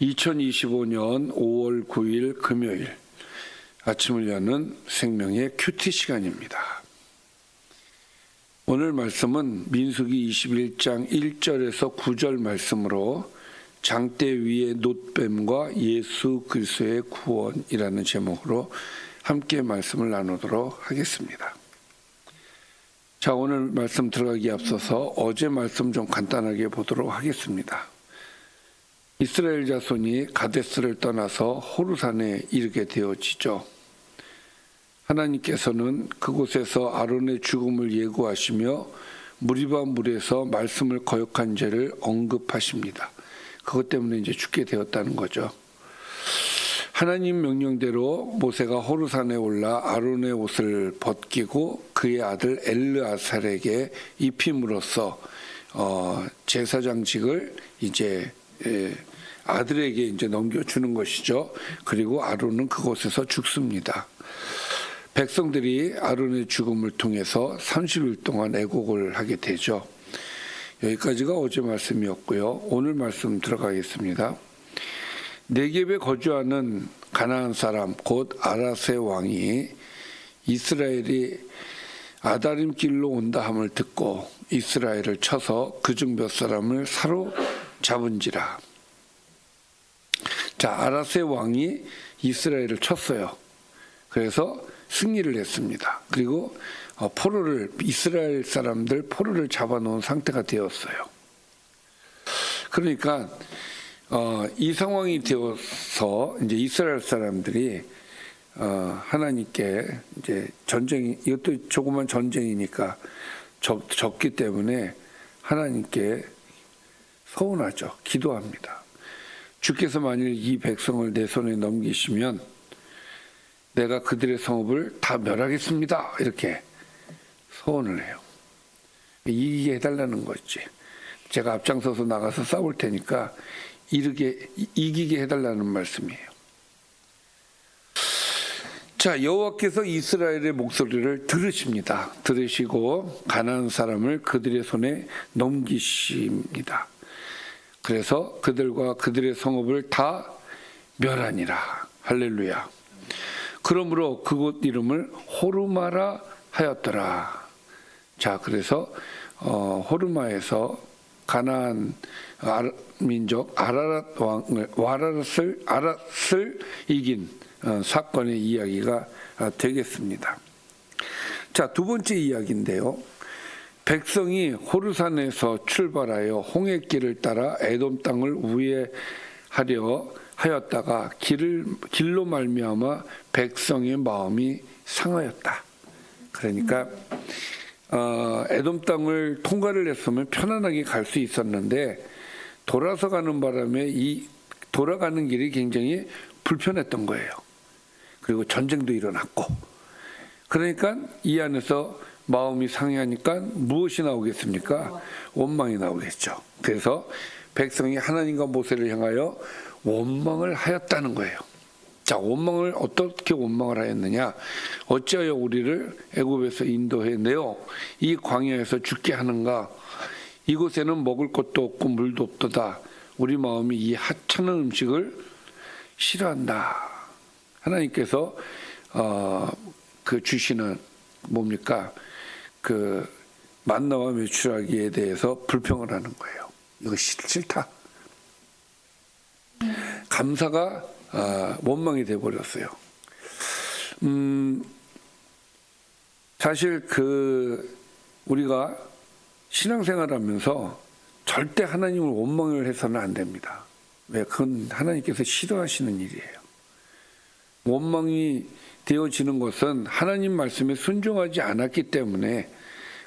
2025년 5월 9일 금요일 아침을 여는 생명의 큐티 시간입니다. 오늘 말씀은 민수기 21장 1절에서 9절 말씀으로 장대 위의 놋뱀과 예수 그리스도의 구원이라는 제목으로 함께 말씀을 나누도록 하겠습니다. 자, 오늘 말씀 들어가기 앞서서 어제 말씀 좀 간단하게 보도록 하겠습니다. 이스라엘 자손이 가데스를 떠나서 호르산에 이르게 되어지죠. 하나님께서는 그곳에서 아론의 죽음을 예고하시며 무리바 물에서 말씀을 거역한 죄를 언급하십니다. 그것 때문에 이제 죽게 되었다는 거죠. 하나님 명령대로 모세가 호르산에 올라 아론의 옷을 벗기고 그의 아들 엘르아살에게 입힘으로써 제사장직을 이제 아들에게 이제 넘겨주는 것이죠. 그리고 아론은 그곳에서 죽습니다. 백성들이 아론의 죽음을 통해서 30일 동안 애곡을 하게 되죠. 여기까지가 어제 말씀이었고요. 오늘 말씀 들어가겠습니다. 네겝에 거주하는 가나안 사람 곧 아라세 왕이 이스라엘이 아다림 길로 온다 함을 듣고 이스라엘을 쳐서 그중 몇 사람을 사로잡은지라. 자, 아라세 왕이 이스라엘을 쳤어요. 그래서 승리를 했습니다. 그리고 이스라엘 사람들 포로를 잡아놓은 상태가 되었어요. 그러니까 이 상황이 되어서 이제 이스라엘 사람들이 하나님께 이제 이것도 조그만 전쟁이니까 적기 때문에 하나님께 서운하죠. 기도합니다. 주께서 만일 이 백성을 내 손에 넘기시면 내가 그들의 성읍을 다 멸하겠습니다. 이렇게 소원을 해요. 이기게 해달라는 거지. 제가 앞장서서 나가서 싸울 테니까 이기게 해달라는 말씀이에요. 자, 여호와께서 이스라엘의 목소리를 들으십니다. 들으시고 가나안 사람을 그들의 손에 넘기십니다. 그래서 그들과 그들의 성읍을 다 멸하니라. 할렐루야. 그러므로 그곳 이름을 호르마라 하였더라. 자, 그래서 호르마에서 가나안 민족 아랏을 이긴 사건의 이야기가 되겠습니다. 자, 두 번째 이야기인데요. 백성이 호르산에서 출발하여 홍해길을 따라 에돔 땅을 우회하려 하였다가 길로 말미암아 백성의 마음이 상하였다. 그러니까 에돔 땅을 통과를 했으면 편안하게 갈 수 있었는데 돌아서 가는 바람에 이 돌아가는 길이 굉장히 불편했던 거예요. 그리고 전쟁도 일어났고, 그러니까 이 안에서 마음이 상해하니까 무엇이 나오겠습니까? 원망이 나오겠죠. 그래서 백성이 하나님과 모세를 향하여 원망을 하였다는 거예요. 자, 원망을 어떻게 원망을 하였느냐? 어찌하여 우리를 애굽에서 인도해 내어 이 광야에서 죽게 하는가? 이곳에는 먹을 것도 없고 물도 없도다. 우리 마음이 이 하찮은 음식을 싫어한다. 하나님께서 그 주시는 뭡니까? 그 만나와 메추라기에 대해서 불평을 하는 거예요. 이거 싫다. 감사가 원망이 되어버렸어요. 사실 우리가 신앙생활하면서 절대 하나님을 원망을 해서는 안 됩니다. 왜? 그건 하나님께서 싫어하시는 일이에요. 원망이 되어지는 것은 하나님 말씀에 순종하지 않았기 때문에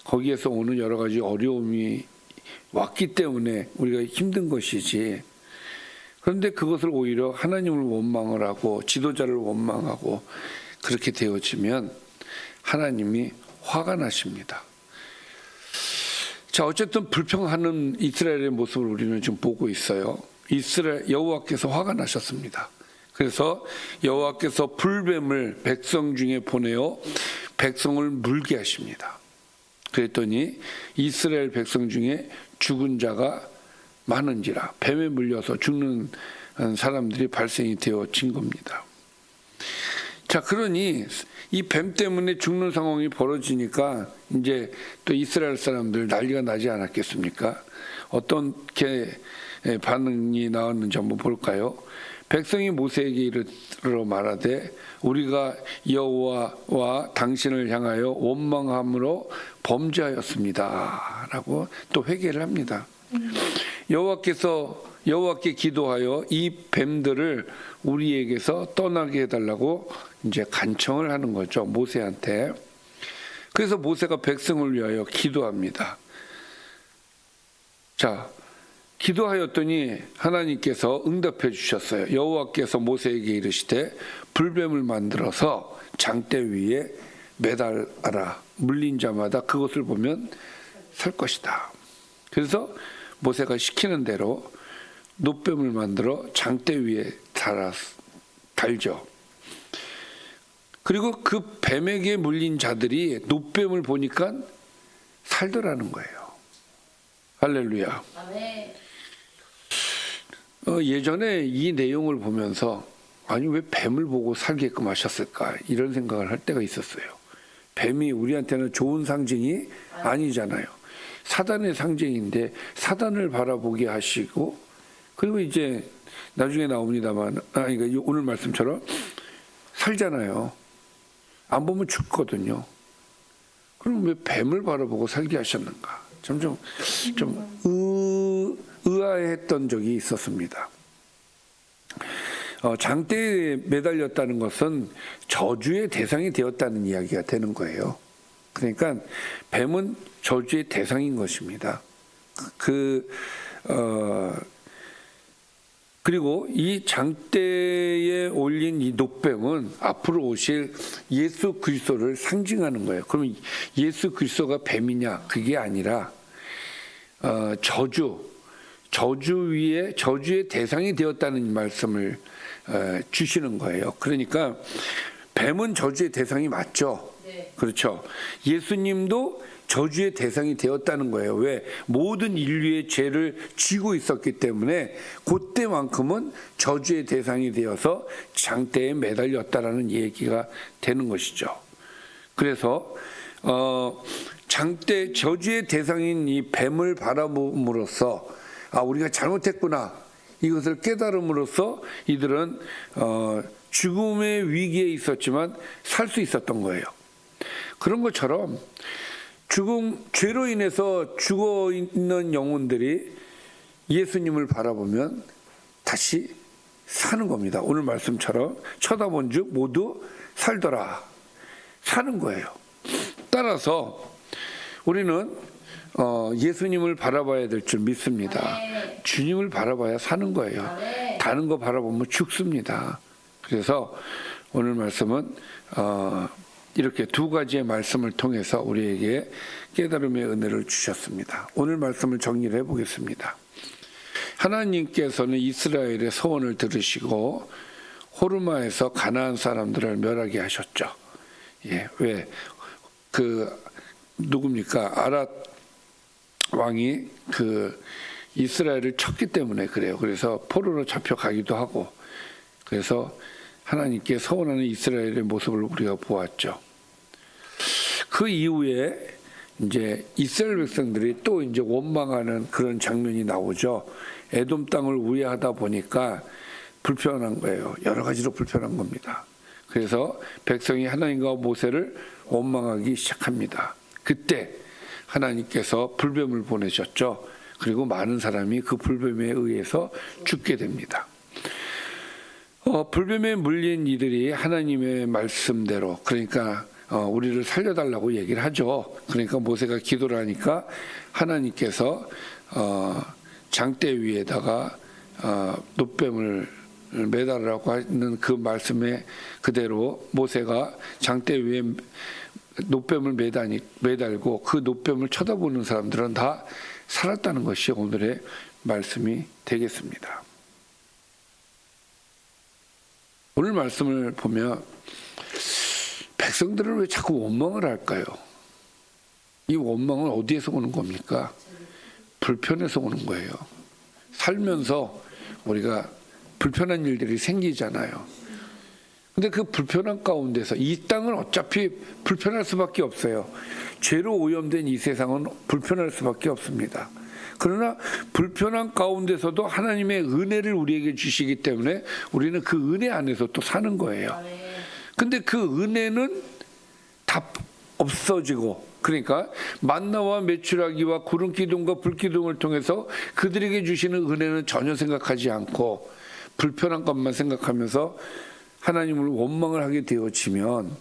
거기에서 오는 여러 가지 어려움이 왔기 때문에 우리가 힘든 것이지. 그런데 그것을 오히려 하나님을 원망을 하고 지도자를 원망하고 그렇게 되어지면 하나님이 화가 나십니다. 자, 어쨌든 불평하는 이스라엘의 모습을 우리는 지금 보고 있어요. 여호와께서 화가 나셨습니다. 그래서 여호와께서 불뱀을 백성 중에 보내어 백성을 물게 하십니다. 그랬더니 이스라엘 백성 중에 죽은 자가 많은지라, 뱀에 물려서 죽는 사람들이 발생이 되어진 겁니다. 자, 그러니 이 뱀 때문에 죽는 상황이 벌어지니까 이제 또 이스라엘 사람들 난리가 나지 않았겠습니까? 어떻게 반응이 나왔는지 한번 볼까요? 백성이 모세에게 이르러 말하되 우리가 여호와와 당신을 향하여 원망함으로 범죄하였습니다 라고 또 회개를 합니다. 여호와께 기도하여 이 뱀들을 우리에게서 떠나게 해달라고 이제 간청을 하는 거죠, 모세한테. 그래서 모세가 백성을 위하여 기도합니다. 자, 기도하였더니 하나님께서 응답해 주셨어요. 여호와께서 모세에게 이르시되 불뱀을 만들어서 장대 위에 매달아라. 물린 자마다 그것을 보면 살 것이다. 그래서 모세가 시키는 대로 놋뱀을 만들어 장대 위에 달죠. 그리고 그 뱀에게 물린 자들이 놋뱀을 보니까 살더라는 거예요. 할렐루야. 예전에 이 내용을 보면서 아니 왜 뱀을 보고 살게끔 하셨을까 이런 생각을 할 때가 있었어요. 뱀이 우리한테는 좋은 상징이 아니잖아요. 사단의 상징인데 사단을 바라보게 하시고, 그리고 이제 나중에 나옵니다만 그러니까 오늘 말씀처럼 살잖아요. 안 보면 죽거든요. 그럼 왜 뱀을 바라보고 살게 하셨는가? 점점 좀 의아했던 적이 있었습니다. 장대에 매달렸다는 것은 저주의 대상이 되었다는 이야기가 되는 거예요. 그러니까 뱀은 저주의 대상인 것입니다. 그리고 이 장대에 올린 이 놋뱀은 앞으로 오실 예수 그리스도를 상징하는 거예요. 그러면 예수 그리스도가 뱀이냐? 그게 아니라 저주의 대상이 되었다는 말씀을 주시는 거예요. 그러니까 뱀은 저주의 대상이 맞죠. 네. 그렇죠. 예수님도 저주의 대상이 되었다는 거예요. 왜? 모든 인류의 죄를 지고 있었기 때문에 그때만큼은 저주의 대상이 되어서 장대에 매달렸다라는 얘기가 되는 것이죠. 그래서 저주의 대상인 이 뱀을 바라봄으로써 우리가 잘못했구나 이것을 깨달음으로써 이들은 죽음의 위기에 있었지만 살 수 있었던 거예요. 그런 것처럼 죄로 인해서 죽어 있는 영혼들이 예수님을 바라보면 다시 사는 겁니다. 오늘 말씀처럼 쳐다본 즉 모두 살더라. 사는 거예요. 따라서 우리는 예수님을 바라봐야 될 줄 믿습니다. 주님을 바라봐야 사는 거예요. 다른 거 바라보면 죽습니다. 그래서 오늘 말씀은 이렇게 두 가지의 말씀을 통해서 우리에게 깨달음의 은혜를 주셨습니다. 오늘 말씀을 정리를 해보겠습니다. 하나님께서는 이스라엘의 소원을 들으시고 호르마에서 가나안 사람들을 멸하게 하셨죠. 예, 왜? 누굽니까? 아랏 왕이 이스라엘을 쳤기 때문에 그래요. 그래서 포로로 잡혀가기도 하고, 그래서 하나님께 서원하는 이스라엘의 모습을 우리가 보았죠. 그 이후에 이제 이스라엘 백성들이 또 이제 원망하는 그런 장면이 나오죠. 에돔 땅을 우회하다 보니까 불편한 거예요. 여러 가지로 불편한 겁니다. 그래서 백성이 하나님과 모세를 원망하기 시작합니다. 그때 하나님께서 불뱀을 보내셨죠. 그리고 많은 사람이 그 불뱀에 의해서 죽게 됩니다. 불뱀에 물린 이들이 하나님의 말씀대로, 그러니까 우리를 살려달라고 얘기를 하죠. 그러니까 모세가 기도를 하니까 하나님께서 장대 위에다가 놋뱀을 매달으라고 하는 그 말씀에 그대로 모세가 장대 위에 놋뱀을 매달고 그 놋뱀을 쳐다보는 사람들은 다 살았다는 것이 오늘의 말씀이 되겠습니다. 오늘 말씀을 보면 백성들은 왜 자꾸 원망을 할까요? 이 원망은 어디에서 오는 겁니까? 불편해서 오는 거예요. 살면서 우리가 불편한 일들이 생기잖아요. 근데 그 불편한 가운데서 이 땅은 어차피 불편할 수밖에 없어요. 죄로 오염된 이 세상은 불편할 수밖에 없습니다. 그러나 불편한 가운데서도 하나님의 은혜를 우리에게 주시기 때문에 우리는 그 은혜 안에서 또 사는 거예요. 근데 그 은혜는 다 없어지고, 그러니까 만나와 메추라기와 구름 기둥과 불 기둥을 통해서 그들에게 주시는 은혜는 전혀 생각하지 않고 불편한 것만 생각하면서 하나님을 원망을 하게 되어지면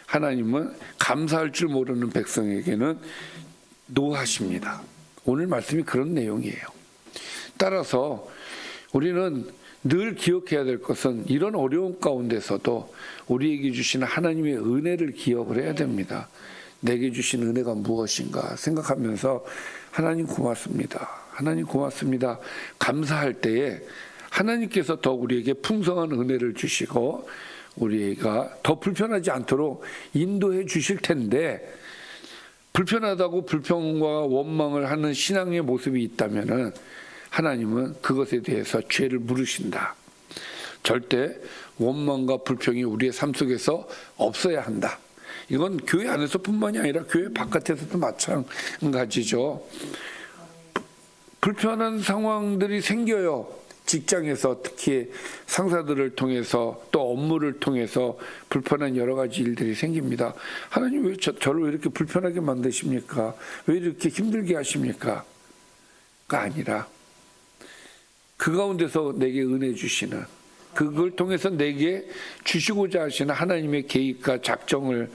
하나님은 감사할 줄 모르는 백성에게는 노하십니다. 오늘 말씀이 그런 내용이에요. 따라서 우리는 늘 기억해야 될 것은 이런 어려운 가운데서도 우리에게 주시는 하나님의 은혜를 기억을 해야 됩니다. 내게 주신 은혜가 무엇인가 생각하면서 하나님 고맙습니다. 하나님 고맙습니다. 감사할 때에 하나님께서 더 우리에게 풍성한 은혜를 주시고 우리가 더 불편하지 않도록 인도해 주실 텐데, 불편하다고 불평과 원망을 하는 신앙의 모습이 있다면은 하나님은 그것에 대해서 죄를 물으신다. 절대 원망과 불평이 우리의 삶 속에서 없어야 한다. 이건 교회 안에서뿐만이 아니라 교회 바깥에서도 마찬가지죠. 불편한 상황들이 생겨요. 직장에서 특히 상사들을 통해서 또 업무를 통해서 불편한 여러 가지 일들이 생깁니다. 하나님 왜 저를 왜 이렇게 불편하게 만드십니까? 왜 이렇게 힘들게 하십니까? 가 아니라 그 가운데서 내게 은혜 주시는, 그걸 통해서 내게 주시고자 하시는 하나님의 계획과 작정을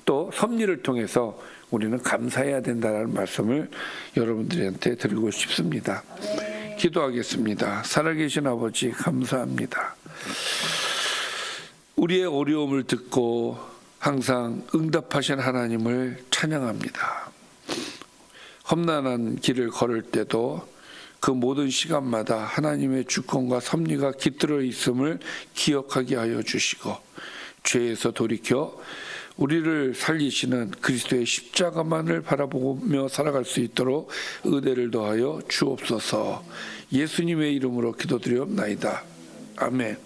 또 섭리를 통해서 우리는 감사해야 된다는 말씀을 여러분들한테 드리고 싶습니다. 기도하겠습니다. 살아계신 아버지 감사합니다. 우리의 어려움을 듣고 항상 응답하신 하나님을 찬양합니다. 험난한 길을 걸을 때도 그 모든 시간마다 하나님의 주권과 섭리가 깃들어 있음을 기억하게 하여 주시고, 죄에서 돌이켜 우리를 살리시는 그리스도의 십자가만을 바라보며 살아갈 수 있도록 은혜를 더하여 주옵소서. 예수님의 이름으로 기도드리옵나이다. 아멘.